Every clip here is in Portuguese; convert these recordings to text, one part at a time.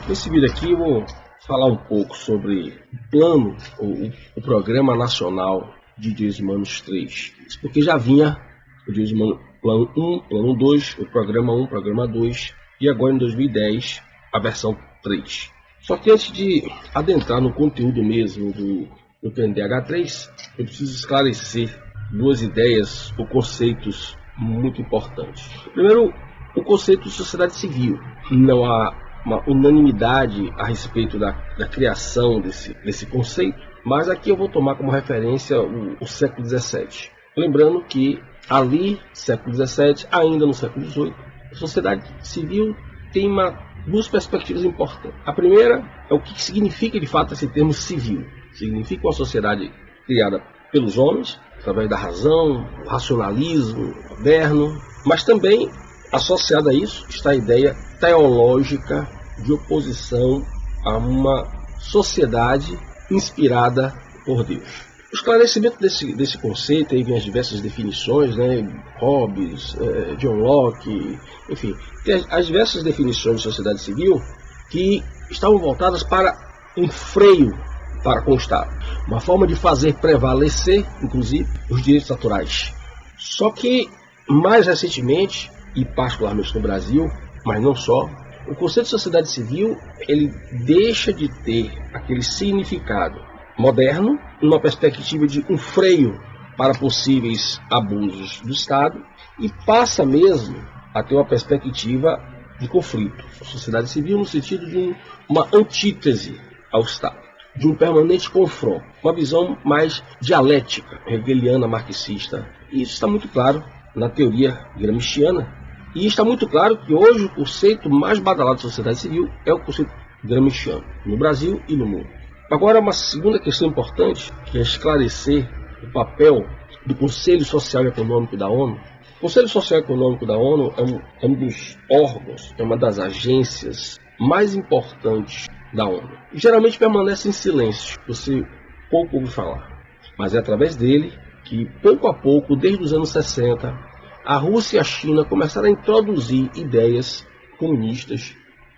Nesse vídeo aqui eu vou falar um pouco sobre o plano, o Programa Nacional de Direitos Humanos 3. Isso porque já vinha o Direitos Humanos Plano 1, Plano 2, o Programa 1, Programa 2 e agora em 2010 a versão 3. Só que antes de adentrar no conteúdo mesmo do PNDH 3, eu preciso esclarecer duas ideias ou conceitos muito importantes. Primeiro, o conceito de sociedade civil. Não há uma unanimidade a respeito da criação desse conceito, mas aqui eu vou tomar como referência o século XVII. Lembrando que ali, século XVII, ainda no século XVIII, a sociedade civil tem duas perspectivas importantes. A primeira é o que significa de fato esse termo civil. Significa uma sociedade criada pelos homens, através da razão, o racionalismo moderno, mas também associada a isso está a ideia teológica de oposição a uma sociedade inspirada por Deus. O esclarecimento desse conceito, aí vem as diversas definições, Hobbes, John Locke, enfim, tem as diversas definições de sociedade civil que estavam voltadas para um freio para com o Estado, uma forma de fazer prevalecer, inclusive, os direitos naturais. Só que, mais recentemente, e particularmente no Brasil, mas não só, o conceito de sociedade civil ele deixa de ter aquele significado moderno, numa perspectiva de um freio para possíveis abusos do Estado, e passa mesmo a ter uma perspectiva de conflito. A sociedade civil no sentido de uma antítese ao Estado, de um permanente confronto, uma visão mais dialética, hegeliana, marxista. E isso está muito claro na teoria gramsciana. E está muito claro que hoje o conceito mais badalado de sociedade civil é o conceito gramsciano, no Brasil e no mundo. Agora, uma segunda questão importante, que é esclarecer o papel do Conselho Social e Econômico da ONU. O Conselho Social e Econômico da ONU é um dos órgãos, é uma das agências mais importantes da ONU. Geralmente permanece em silêncio, você pouco ouve falar. Mas é através dele que, pouco a pouco, desde os anos 60, a Rússia e a China começaram a introduzir ideias comunistas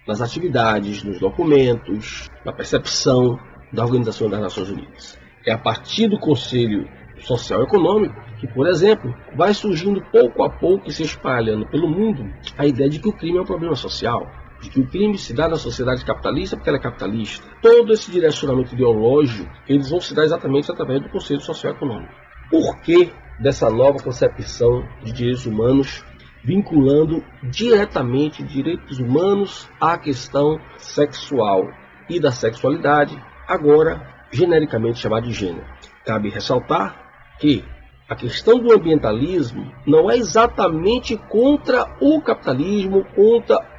nas atividades, nos documentos, na percepção da Organização das Nações Unidas. É a partir do Conselho Social e Econômico que, por exemplo, vai surgindo pouco a pouco e se espalhando pelo mundo a ideia de que o crime é um problema social, de que o crime se dá na sociedade capitalista porque ela é capitalista. Todo esse direcionamento ideológico, eles vão se dar exatamente através do Conselho Social e Econômico. Por que dessa nova concepção de direitos humanos vinculando diretamente direitos humanos à questão sexual e da sexualidade, agora genericamente chamada de gênero? Cabe ressaltar que a questão do ambientalismo não é exatamente contra o capitalismo,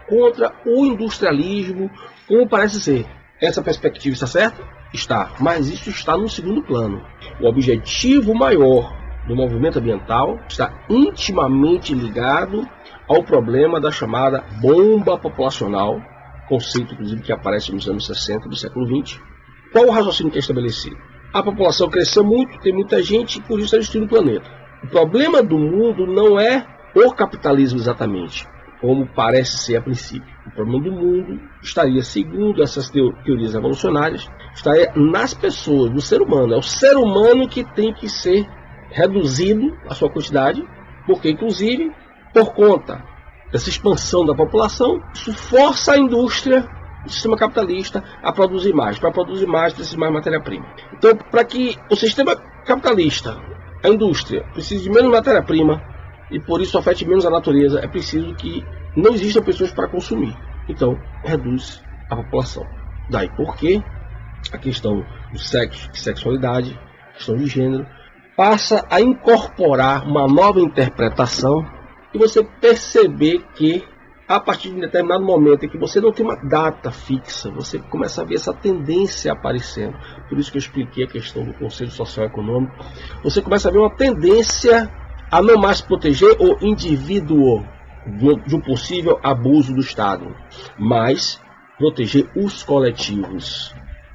contra o industrialismo, como parece ser. Essa perspectiva está certa? Está, mas isso está no segundo plano. O objetivo maior do movimento ambiental está intimamente ligado ao problema da chamada bomba populacional, conceito inclusive que aparece nos anos 60 do século XX. Qual o raciocínio que é estabelecido? A população cresceu muito, tem muita gente e por isso está destruindo o planeta. O problema do mundo não é o capitalismo exatamente, como parece ser a princípio. O problema do mundo estaria, segundo essas teorias evolucionárias, estaria nas pessoas, no ser humano. É o ser humano que tem que ser reduzido a sua quantidade, porque inclusive, por conta dessa expansão da população, isso força a indústria, o sistema capitalista, a produzir mais. Para produzir mais, precisa de mais matéria-prima. Então, para que o sistema capitalista, a indústria, precise de menos matéria-prima e por isso afete menos a natureza, é preciso que não existam pessoas para consumir. Então, reduz a população. Daí porque a questão do sexo e sexualidade, a questão de gênero, passa a incorporar uma nova interpretação e você perceber que, a partir de um determinado momento em que você não tem uma data fixa, você começa a ver essa tendência aparecendo. Por isso que eu expliquei a questão do Conselho Social e Econômico. Você começa a ver uma tendência a não mais proteger o indivíduo de um possível abuso do Estado, mas proteger os coletivos.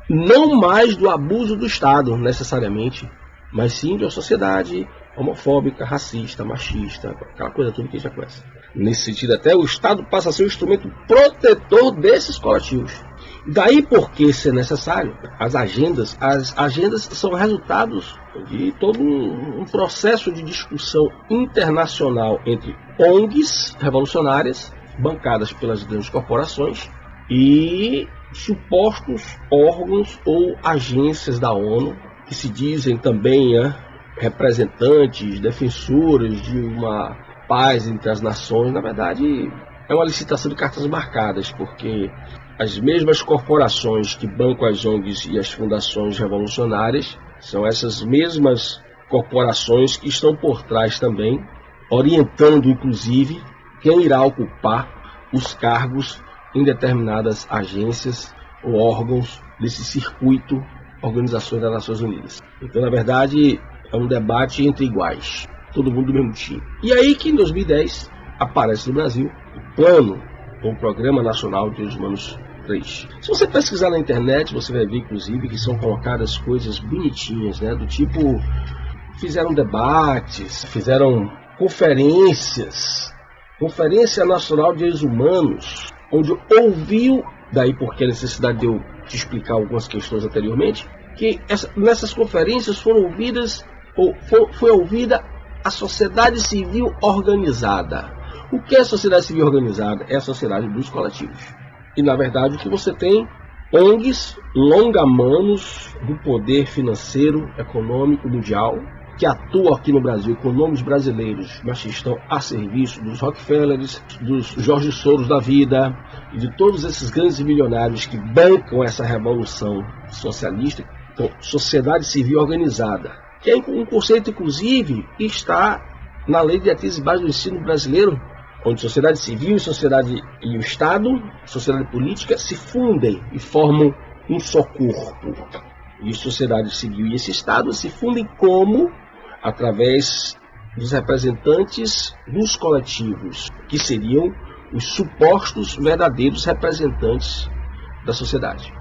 Não mais do abuso do Estado, necessariamente, mas sim de uma sociedade homofóbica, racista, machista, aquela coisa toda que a gente já conhece. Nesse sentido, até o Estado passa a ser um instrumento protetor desses coletivos. Daí porque ser necessário, as agendas são resultados de todo um processo de discussão internacional entre ONGs revolucionárias, bancadas pelas grandes corporações, e supostos órgãos ou agências da ONU, que se dizem também representantes, defensores de uma paz entre as nações. Na verdade, é uma licitação de cartas marcadas, porque as mesmas corporações que bancam as ONGs e as fundações revolucionárias são essas mesmas corporações que estão por trás também, orientando inclusive quem irá ocupar os cargos em determinadas agências ou órgãos desse circuito Organizações das Nações Unidas. Então, na verdade, é um debate entre iguais, todo mundo do mesmo time. E aí que em 2010 aparece no Brasil o plano, ou Programa Nacional de Direitos Humanos 3. Se você pesquisar na internet, você vai ver, inclusive, que são colocadas coisas bonitinhas, do tipo, fizeram debates, fizeram conferências, Conferência Nacional de Direitos Humanos, onde ouviu, daí porque a necessidade de eu te explicar algumas questões anteriormente, que nessas conferências foi ouvida a sociedade civil organizada. O que é a sociedade civil organizada? É a sociedade dos coletivos. E, na verdade, o que você tem? ONGs, longamanos do poder financeiro, econômico, mundial, que atuam aqui no Brasil com nomes brasileiros, mas que estão a serviço dos Rockefellers, dos Jorge Soros da vida, e de todos esses grandes milionários que bancam essa revolução socialista. Então, sociedade civil organizada, que é um conceito, inclusive, que está na Lei de Diretrizes Básicas do Ensino Brasileiro, onde sociedade civil e o Estado, sociedade política, se fundem e formam um só corpo. E sociedade civil e esse Estado se fundem como? Através dos representantes dos coletivos, que seriam os supostos verdadeiros representantes da sociedade.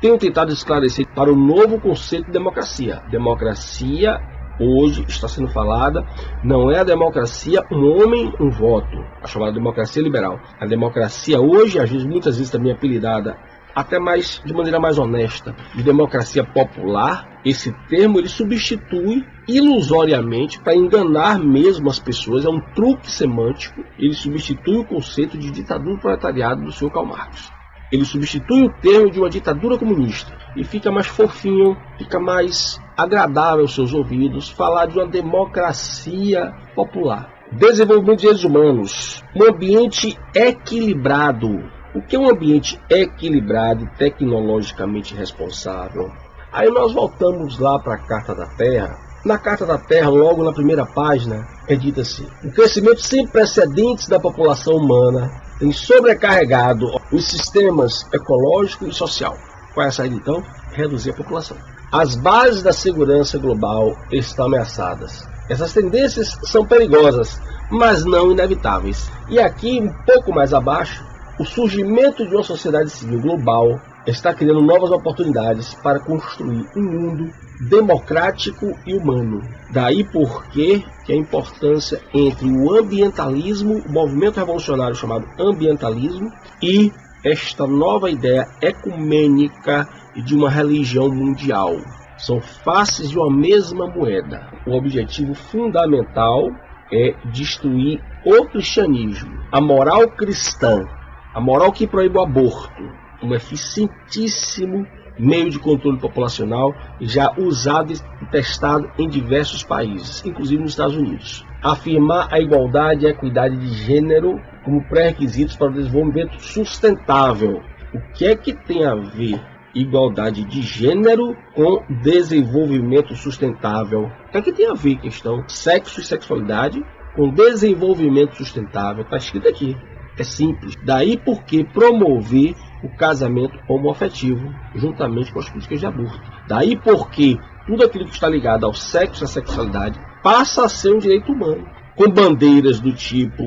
Tenho tentado esclarecer para o novo conceito de democracia. Democracia hoje está sendo falada, não é a democracia um homem, um voto, a chamada democracia liberal. A democracia hoje, muitas vezes também apelidada, até mais de maneira mais honesta, de democracia popular. Esse termo ele substitui ilusoriamente, para enganar mesmo as pessoas, é um truque semântico, ele substitui o conceito de ditadura proletariado do Sr. Karl Marx. Ele substitui o termo de uma ditadura comunista e fica mais fofinho, fica mais agradável aos seus ouvidos falar de uma democracia popular. Desenvolvimento de direitos humanos, um ambiente equilibrado. O que é um ambiente equilibrado e tecnologicamente responsável? Aí nós voltamos lá para a Carta da Terra. Na Carta da Terra, logo na primeira página, é dito assim: o crescimento sem precedentes da população humana tem sobrecarregado os sistemas ecológico e social. Qual é a saída então? Reduzir a população. As bases da segurança global estão ameaçadas. Essas tendências são perigosas, mas não inevitáveis. E aqui, um pouco mais abaixo, o surgimento de uma sociedade civil global está criando novas oportunidades para construir um mundo democrático e humano. Daí porque a importância entre o ambientalismo, o movimento revolucionário chamado ambientalismo, e esta nova ideia ecumênica de uma religião mundial. São faces de uma mesma moeda. O objetivo fundamental é destruir o cristianismo, a moral cristã, a moral que proíbe o aborto, um eficientíssimo meio de controle populacional já usado e testado em diversos países, inclusive nos Estados Unidos. Afirmar a igualdade e a equidade de gênero como pré-requisitos para o desenvolvimento sustentável. O que é que tem a ver igualdade de gênero com desenvolvimento sustentável? O que é que tem a ver a questão sexo e sexualidade com desenvolvimento sustentável? Está escrito aqui. É simples. Daí porque promover o casamento homoafetivo juntamente com as políticas de aborto. Daí porque tudo aquilo que está ligado ao sexo e à sexualidade passa a ser um direito humano. Com bandeiras do tipo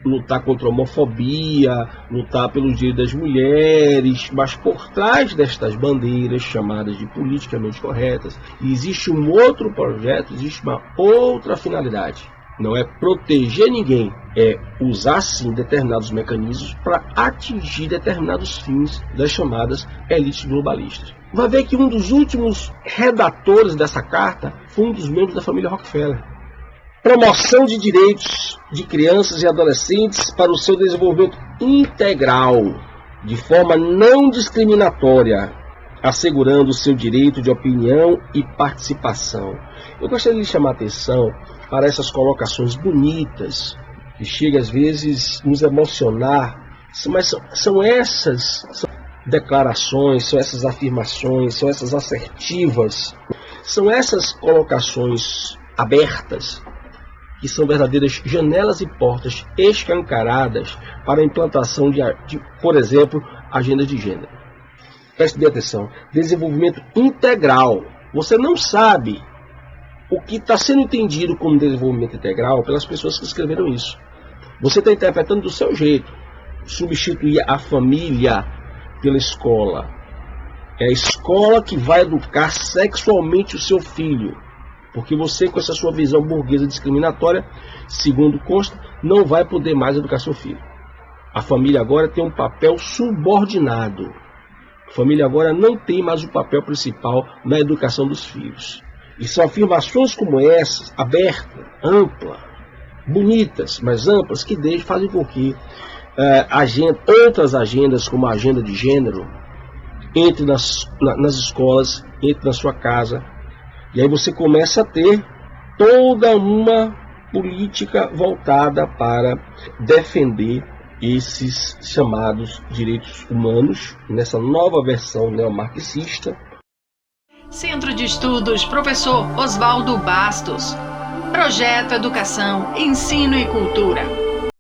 lutar contra a homofobia, lutar pelos direitos das mulheres, mas por trás destas bandeiras chamadas de politicamente corretas, existe um outro projeto, existe uma outra finalidade. não é proteger ninguém, é usar sim determinados mecanismos para atingir determinados fins das chamadas elites globalistas. Vai ver que um dos últimos redatores dessa carta foi um dos membros da família Rockefeller. Promoção de direitos de crianças e adolescentes para o seu desenvolvimento integral, de forma não discriminatória, assegurando o seu direito de opinião e participação. Eu gostaria de chamar a atenção para essas colocações bonitas, que chegam às vezes a nos emocionar, mas são essas declarações, são essas afirmações, são essas assertivas, são essas colocações abertas, que são verdadeiras janelas e portas escancaradas para a implantação de, por exemplo, agendas de gênero. Preste bem atenção, desenvolvimento integral. Você não sabe o que está sendo entendido como desenvolvimento integral pelas pessoas que escreveram isso. Você está interpretando do seu jeito. Substituir a família pela escola. É a escola que vai educar sexualmente o seu filho. Porque você, com essa sua visão burguesa discriminatória, segundo consta, não vai poder mais educar seu filho. A família agora tem um papel subordinado. A família agora não tem mais o papel principal na educação dos filhos. E são afirmações como essas, abertas, amplas, bonitas, mas amplas, que fazem com que outras agendas, como a agenda de gênero, entre nas escolas, entre na sua casa. E aí você começa a ter toda uma política voltada para defender esses chamados direitos humanos, nessa nova versão neomarxista. Centro de Estudos Professor Oswaldo Bastos. Projeto Educação, Ensino e Cultura.